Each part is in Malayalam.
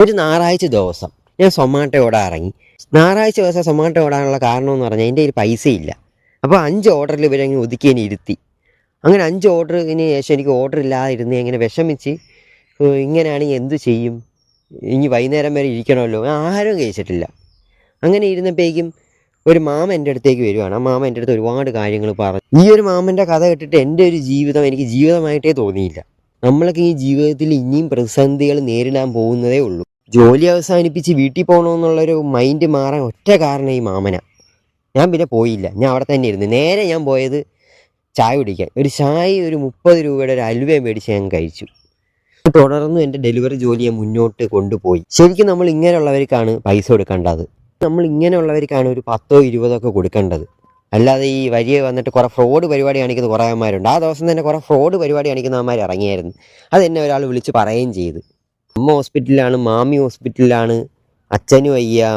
ഒരു ഞായറാഴ്ച ദിവസം ഞാൻ സൊമാറ്റോ ഓടാൻ ഇറങ്ങി. ഞായറാഴ്ച ദിവസം സൊമാറ്റോ ഓടാനുള്ള കാരണം എന്ന് പറഞ്ഞാൽ എൻ്റെ കയ്യിൽ പൈസയില്ല. അപ്പോൾ 5 ഓർഡറിൽ ഇവരങ്ങനെ ഒതുക്കി എന്നെ ഇരുത്തി. അങ്ങനെ 5 ഓർഡറിന് ശേഷം എനിക്ക് ഓർഡർ ഇല്ലാതെ ഇരുന്ന് ഇങ്ങനെ വിഷമിച്ച് ഇങ്ങനെയാണെങ്കിൽ എന്ത് ചെയ്യും, ഇനി വൈകുന്നേരം വരെ ഇരിക്കണമല്ലോ, ആഹാരവും കഴിച്ചിട്ടില്ല. അങ്ങനെ ഇരുന്നപ്പോഴേക്കും ഒരു മാമ എൻ്റെ അടുത്തേക്ക് വരുവാണ്. ആ മാമ എൻ്റെ അടുത്ത് ഒരുപാട് കാര്യങ്ങൾ പറഞ്ഞു. ഈ ഒരു മാമൻ്റെ കഥ കേട്ടിട്ട് എൻ്റെ ഒരു ജീവിതം എനിക്ക് ജീവിതമായിട്ടേ തോന്നിയില്ല. നമ്മളൊക്കെ ഈ ജീവിതത്തിൽ ഇനിയും പ്രതിസന്ധികൾ നേരിടാൻ പോകുന്നതേ ഉള്ളൂ. ജോലി അവസാനിപ്പിച്ച് വീട്ടിൽ പോകണമെന്നുള്ളൊരു മൈൻഡ് മാറാൻ ഒറ്റ കാരണം ഈ മാമന. ഞാൻ പിന്നെ പോയില്ല, ഞാൻ അവിടെ തന്നെ ഇരുന്ന്. നേരെ ഞാൻ പോയത് ചായ കുടിക്കാൻ. ഒരു ചായ ഒരു 30 രൂപയുടെ ഒരു അലുവയും മേടിച്ച് ഞാൻ കഴിച്ചു. തുടർന്നും എൻ്റെ ഡെലിവറി ജോലി ഞാൻ മുന്നോട്ട് കൊണ്ടുപോയി. ശരിക്കും നമ്മൾ ഇങ്ങനെയുള്ളവർക്കാണ് പൈസ കൊടുക്കേണ്ടത്. നമ്മൾ ഇങ്ങനെയുള്ളവർക്കാണ് ഒരു 10-20 കൊടുക്കേണ്ടത്. അല്ലാതെ ഈ വരിയെ വന്നിട്ട് കുറേ ഫ്രോഡ് പരിപാടി കാണിക്കുന്ന കുറേ അമ്മമാരുണ്ട്. ആ ദിവസം തന്നെ കുറേ ഫ്രോഡ് പരിപാടി കാണിക്കുന്ന അമ്മമാർ ഇറങ്ങിയായിരുന്നു. അതെന്നെ ഒരാൾ വിളിച്ച് പറയുകയും ചെയ്ത്. അമ്മ ഹോസ്പിറ്റലിലാണ്, മാമി ഹോസ്പിറ്റലിലാണ്, അച്ഛനും വയ്യ,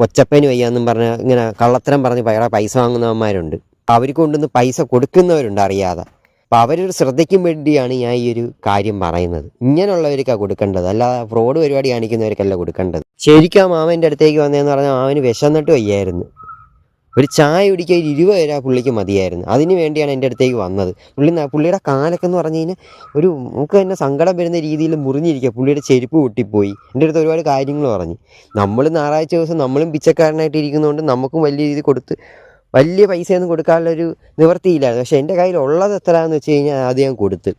കൊച്ചപ്പനും വയ്യ എന്നും പറഞ്ഞ് ഇങ്ങനെ കള്ളത്തരം പറഞ്ഞ് പൈസ വാങ്ങുന്നവന്മാരുണ്ട്. അവർക്ക് കൊണ്ടുവന്ന് പൈസ കൊടുക്കുന്നവരുണ്ട് അറിയാതെ. അപ്പോൾ അവരൊരു ശ്രദ്ധയ്ക്കും വേണ്ടിയാണ് ഞാൻ ഈ ഒരു കാര്യം പറയുന്നത്. ഇങ്ങനെയുള്ളവർക്കാണ് കൊടുക്കേണ്ടത്, അല്ലാതെ ഫ്രോഡ് പരിപാടി കാണിക്കുന്നവർക്കല്ല കൊടുക്കേണ്ടത്. ശരിക്കും ആ മാമൻ്റെ അടുത്തേക്ക് വന്നതെന്ന് പറഞ്ഞാൽ മാമന് വിശന്നിട്ട് വയ്യായിരുന്നു. ഒരു ചായ കുടിക്കാൻ 20 രൂപ പുള്ളിക്ക് മതിയായിരുന്നു. അതിന് വേണ്ടിയാണ് എൻ്റെ അടുത്തേക്ക് വന്നത്. പുള്ളിയുടെ കാലൊക്കെ എന്ന് പറഞ്ഞു കഴിഞ്ഞാൽ ഒരു നമുക്ക് തന്നെ സങ്കടം വരുന്ന രീതിയിൽ മുറിഞ്ഞിരിക്കുക. പുള്ളിയുടെ ചെരുപ്പ് പൊട്ടിപ്പോയി. എൻ്റെ അടുത്ത് ഒരുപാട് കാര്യങ്ങൾ പറഞ്ഞു. നമ്മൾ ഞായറാഴ്ച ദിവസം നമ്മളും പിച്ചക്കാരനായിട്ട് ഇരിക്കുന്നതുകൊണ്ട് നമുക്കും വലിയ രീതിയിൽ കൊടുത്ത് വലിയ പൈസയൊന്നും കൊടുക്കാനുള്ളൊരു നിവൃത്തിയില്ലായിരുന്നു. പക്ഷേ എൻ്റെ കയ്യിൽ ഉള്ളത് എത്രയാണെന്ന് വെച്ച് കഴിഞ്ഞാൽ അത് ഞാൻ കൊടുത്ത്.